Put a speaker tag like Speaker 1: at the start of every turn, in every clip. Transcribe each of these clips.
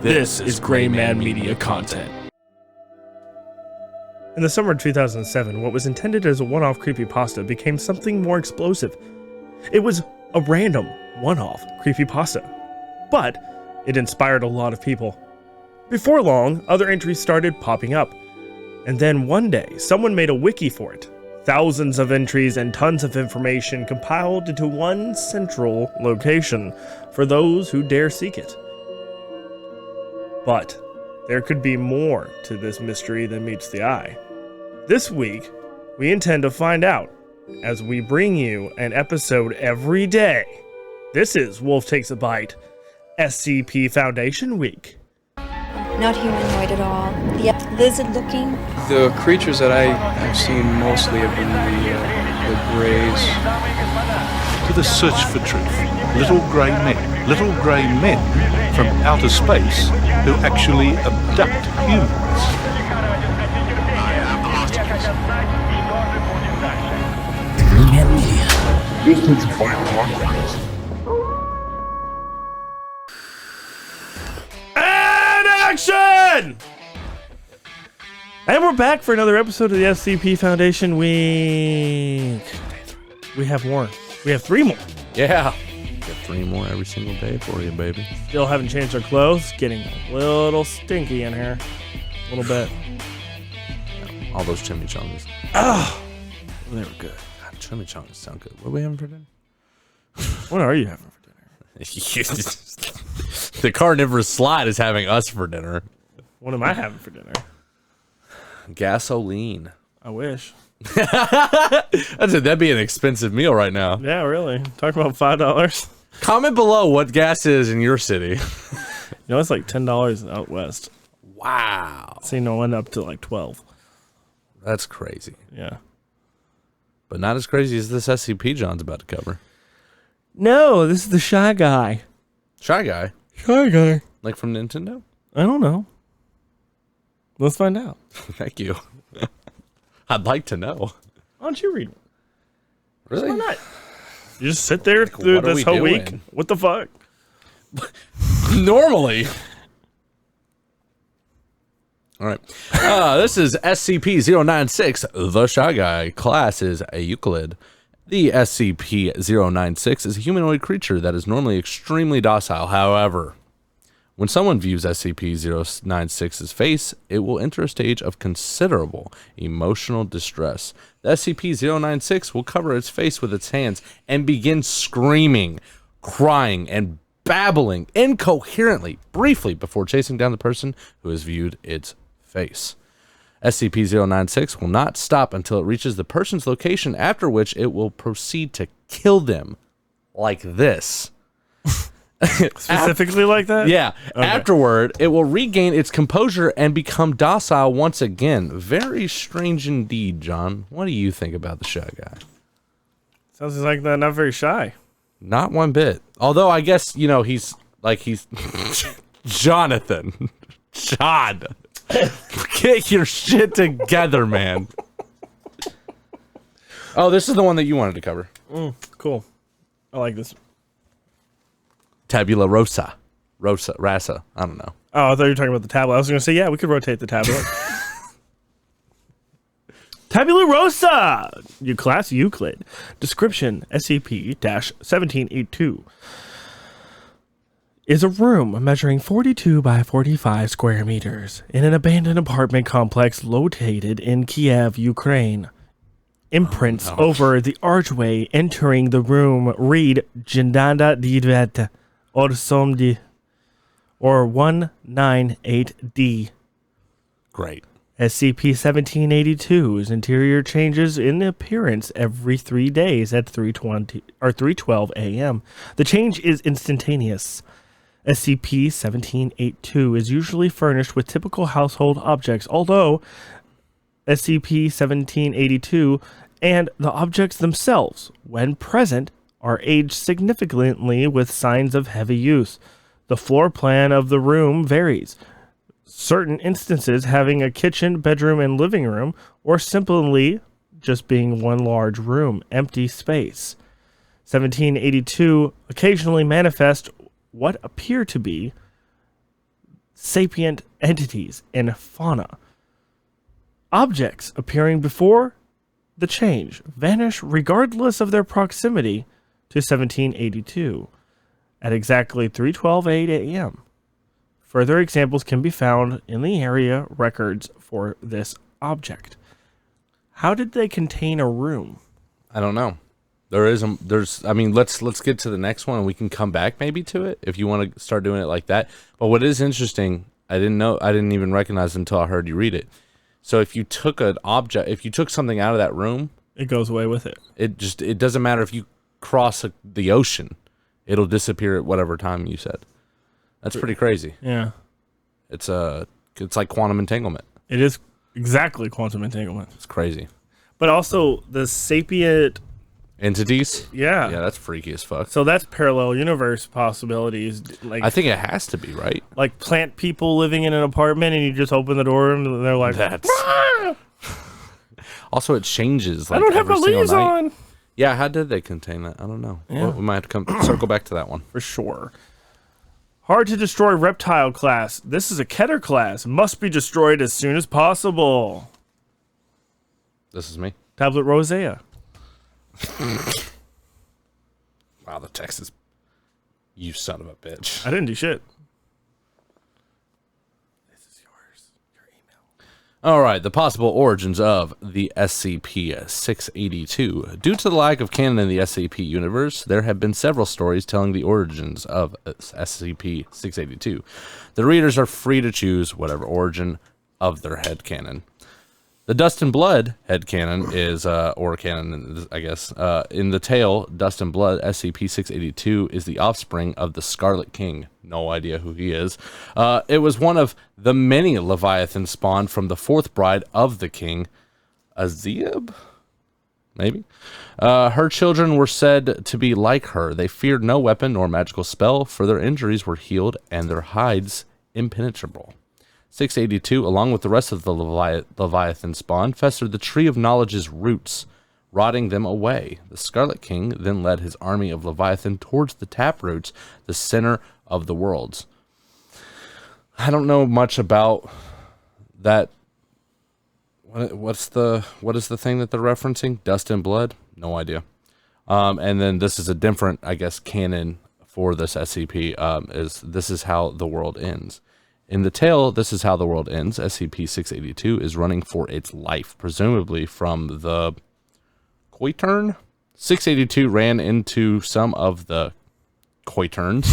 Speaker 1: This is Gray Man Media content.
Speaker 2: In the summer of 2007, what was intended as a one-off creepypasta became something more explosive. It was a random, one-off creepypasta, but it inspired a lot of people. Before long, other entries started popping up, and then one day, someone made a wiki for it. Thousands of entries and tons of information compiled into one central location for those who dare seek it. But there could be more to this mystery than meets the eye. This week, we intend to find out as we bring you an episode every day. This is Wolf Takes a Bite, SCP Foundation Week.
Speaker 3: Not humanoid at all. The lizard-looking.
Speaker 4: The creatures that I've seen mostly have been the greys.
Speaker 5: To the search for truth. Little grey men from outer space who actually abduct humans.
Speaker 2: And action! And we're back for another episode of the SCP Foundation Week. We have more. We have 3 more.
Speaker 1: Yeah. Get 3 more every single day for you, baby.
Speaker 2: Still haven't changed our clothes. Getting a little stinky in here. A little bit.
Speaker 1: All those chimichangas.
Speaker 2: Oh,
Speaker 1: They were good. God, chimichangas sound good. What are we having for dinner?
Speaker 2: what are you having for dinner?
Speaker 1: The carnivorous slide is having us for dinner.
Speaker 2: What am I having for dinner?
Speaker 1: Gasoline.
Speaker 2: I wish.
Speaker 1: That'd be an expensive meal right now.
Speaker 2: Yeah, really. Talk about $5.
Speaker 1: Comment below what gas is in your city.
Speaker 2: You know, it's like $10 out west.
Speaker 1: Wow.
Speaker 2: Seen no one up to like 12.
Speaker 1: That's crazy.
Speaker 2: Yeah.
Speaker 1: But not as crazy as this SCP John's about to cover.
Speaker 2: No, this is the Shy Guy.
Speaker 1: Shy Guy?
Speaker 2: Shy Guy.
Speaker 1: Like from Nintendo?
Speaker 2: I don't know. Let's find out.
Speaker 1: Thank you. I'd like to know.
Speaker 2: Why don't you read one?
Speaker 1: Really?
Speaker 2: Why not? You just sit there through
Speaker 1: what are
Speaker 2: this
Speaker 1: we
Speaker 2: whole
Speaker 1: doing?
Speaker 2: week? What the fuck?
Speaker 1: Normally. All right. This is SCP-096, the Shy Guy. Class is a Euclid. The SCP-096 is a humanoid creature that is normally extremely docile. However, when someone views SCP-096's face, it will enter a stage of considerable emotional distress. The SCP-096 will cover its face with its hands and begin screaming, crying, and babbling incoherently, briefly, before chasing down the person who has viewed its face. SCP-096 will not stop until it reaches the person's location, after which it will proceed to kill them like this.
Speaker 2: Specifically like that?
Speaker 1: Yeah.
Speaker 2: Okay.
Speaker 1: Afterward, it will regain its composure and become docile once again. Very strange indeed, John. What do you think about the Shy Guy?
Speaker 2: Sounds like that. Not very shy.
Speaker 1: Not one bit. Although I guess, you know, he's Jonathan. John. Get your shit together, man. Oh, this is the one that you wanted to cover.
Speaker 2: Cool. I like this.
Speaker 1: Tabula rasa. Rasa. I don't know.
Speaker 2: Oh, I thought you were talking about the tablet. I was going to say, yeah, we could rotate the tablet. Tabula Rosa! Class Euclid. Description, SCP-1782. Is a room measuring 42 by 45 square meters in an abandoned apartment complex located in Kiev, Ukraine. Imprints over the archway entering the room read Jindanda Divet or Somdi or 198D.
Speaker 1: Great.
Speaker 2: SCP-1782's interior changes in appearance every 3 days at 3:12 a.m. The change is instantaneous. SCP-1782 is usually furnished with typical household objects, although SCP-1782 and the objects themselves, when present, are aged significantly with signs of heavy use. The floor plan of the room varies. Certain instances having a kitchen, bedroom, and living room, or simply just being one large room, empty space. 1782 occasionally manifest what appear to be sapient entities and fauna. Objects appearing before the change vanish regardless of their proximity to 1782 at exactly 3:12 a.m. Further examples can be found in the area records for this object. How did they contain a room?
Speaker 1: I don't know. I mean, let's get to the next one and we can come back maybe to it if you want to start doing it like that. But what is interesting, I didn't even recognize it until I heard you read it. So if you took something out of that room,
Speaker 2: It goes away with it.
Speaker 1: it doesn't matter if you cross the ocean, it'll disappear at whatever time you said. That's pretty crazy.
Speaker 2: Yeah.
Speaker 1: It's like quantum entanglement.
Speaker 2: It is exactly quantum entanglement.
Speaker 1: It's crazy.
Speaker 2: But also the sapient,
Speaker 1: Entities?
Speaker 2: yeah.
Speaker 1: Yeah, that's freaky as fuck.
Speaker 2: So that's parallel universe possibilities. Like
Speaker 1: I think it has to be, right?
Speaker 2: like plant people living in an apartment and you just open the door and they're like,
Speaker 1: That's
Speaker 2: "Ah,
Speaker 1: also it changes.
Speaker 2: I
Speaker 1: Like,
Speaker 2: don't have my
Speaker 1: every single
Speaker 2: leaves
Speaker 1: night.
Speaker 2: on.
Speaker 1: Yeah, how did they contain that? I don't know.
Speaker 2: Yeah.
Speaker 1: Well, we might have to circle back to that one.
Speaker 2: For sure. Hard to destroy reptile class. This is a Keter class. Must be destroyed as soon as possible.
Speaker 1: This is me.
Speaker 2: Tablet Rosea.
Speaker 1: Wow, the text is... You son of a bitch.
Speaker 2: I didn't do shit. This is yours. Your email.
Speaker 1: All right, the possible origins of the SCP-682. Due to the lack of canon in the SCP universe, there have been several stories telling the origins of SCP-682. The readers are free to choose whatever origin of their headcanon. The Dust and Blood headcanon is, or canon, I guess, in the tale, Dust and Blood, SCP-682 is the offspring of the Scarlet King. No idea who he is. It was one of the many Leviathan spawned from the fourth bride of the king, Azeeb? Maybe? Her children were said to be like her. They feared no weapon nor magical spell, for their injuries were healed and their hides impenetrable. 682, along with the rest of the Leviathan spawn, festered the Tree of Knowledge's roots, rotting them away. The Scarlet King then led his army of Leviathan towards the taproots, the center of the worlds. I don't know much about that. What is the thing that they're referencing? Dust and Blood? No idea. And then this is a different, I guess, canon for this SCP. This is how the world ends. In the tale, this is how the world ends. SCP-682 is running for its life, presumably from the Koitern. 682 ran into some of the Koiterns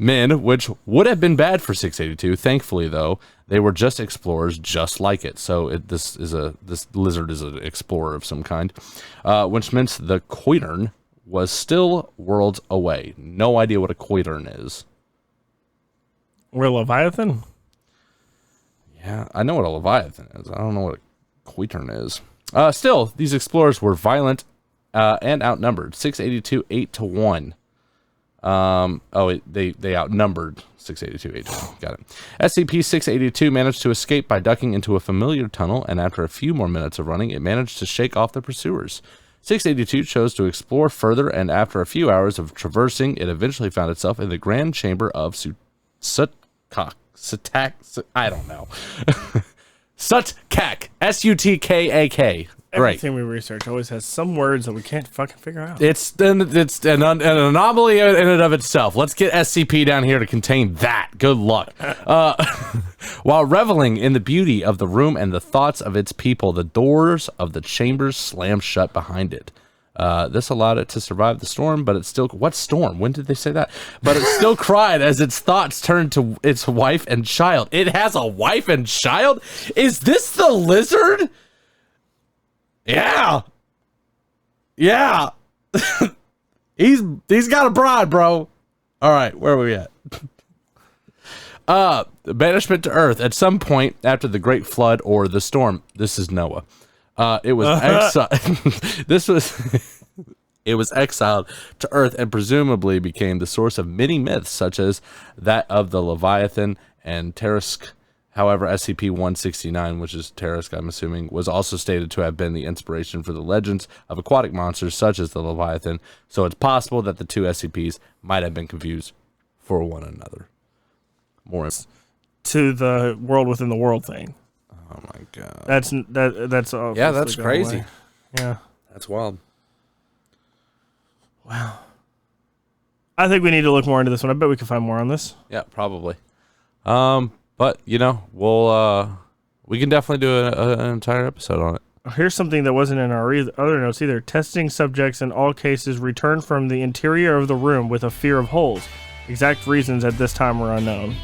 Speaker 1: men, which would have been bad for 682. Thankfully, though, they were just explorers, just like it. So this lizard is an explorer of some kind, which means the Koitern was still worlds away. No idea what a Koitern is.
Speaker 2: We're Leviathan?
Speaker 1: Yeah, I know what a Leviathan is. I don't know what a Koitern is. Still, these explorers were violent and outnumbered. 682, 8-1. They outnumbered 682, 8-1. Got it. SCP-682 managed to escape by ducking into a familiar tunnel, and after a few more minutes of running, it managed to shake off the pursuers. 682 chose to explore further, and after a few hours of traversing, it eventually found itself in the Grand Chamber of I don't know. Sutkak. Sutkak. Great.
Speaker 2: Everything we research always has some words that we can't fucking figure out.
Speaker 1: It's an anomaly in and of itself. Let's get SCP down here to contain that. Good luck. While reveling in the beauty of the room and the thoughts of its people, the doors of the chambers slammed shut behind it. This allowed it to survive the storm, but it still... What storm? When did they say that? But it still cried as its thoughts turned to its wife and child. It has a wife and child? Is this the lizard? Yeah. Yeah. He's got a bride, bro. All right, where are we at? Banishment to Earth. At some point after the Great Flood or the storm, this is Noah. It was it was exiled to Earth and presumably became the source of many myths, such as that of the Leviathan and Tarask. However, SCP-169, which is Tarask, I'm assuming, was also stated to have been the inspiration for the legends of aquatic monsters such as the Leviathan, so it's possible that the two SCPs might have been confused for one another. More.
Speaker 2: to the world within the world thing.
Speaker 1: Oh my god.
Speaker 2: That's
Speaker 1: Yeah, that's crazy.
Speaker 2: away. Yeah.
Speaker 1: That's wild.
Speaker 2: Wow. I think we need to look more into this one. I bet we can find more on this.
Speaker 1: Yeah, probably. But we can definitely do an entire episode on it.
Speaker 2: Here's something that wasn't in our other notes either. Testing subjects in all cases returned from the interior of the room with a fear of holes. Exact reasons at this time were unknown.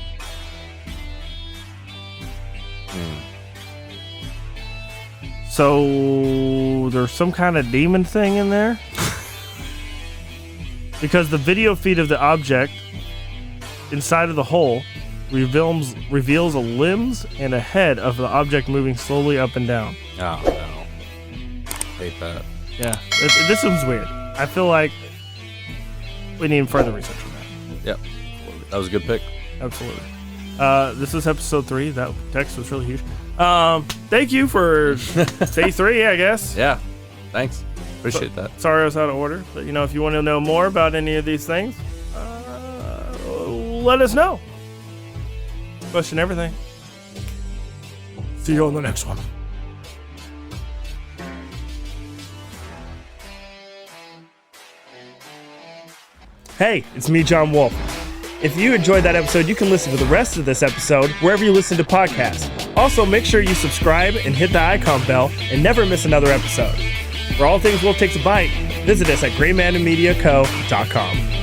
Speaker 2: So there's some kind of demon thing in there? Because the video feed of the object inside of the hole reveals a limbs and a head of the object moving slowly up and down.
Speaker 1: Oh no. Hate that.
Speaker 2: Yeah, this one's weird. I feel like we need further research on that.
Speaker 1: Yep. That was a good pick.
Speaker 2: Absolutely. This is episode 3. That text was really huge. Thank you for day 3, I guess.
Speaker 1: Yeah. Thanks. Appreciate that.
Speaker 2: Sorry I was out of order, but if you want to know more about any of these things, let us know. Question everything. See you on the next one. Hey, it's me, John Wolf. If you enjoyed that episode, you can listen to the rest of this episode wherever you listen to podcasts. Also, make sure you subscribe and hit the icon bell and never miss another episode. For all things Wolf Takes a Bite, visit us at GrayManandMediaCo.com.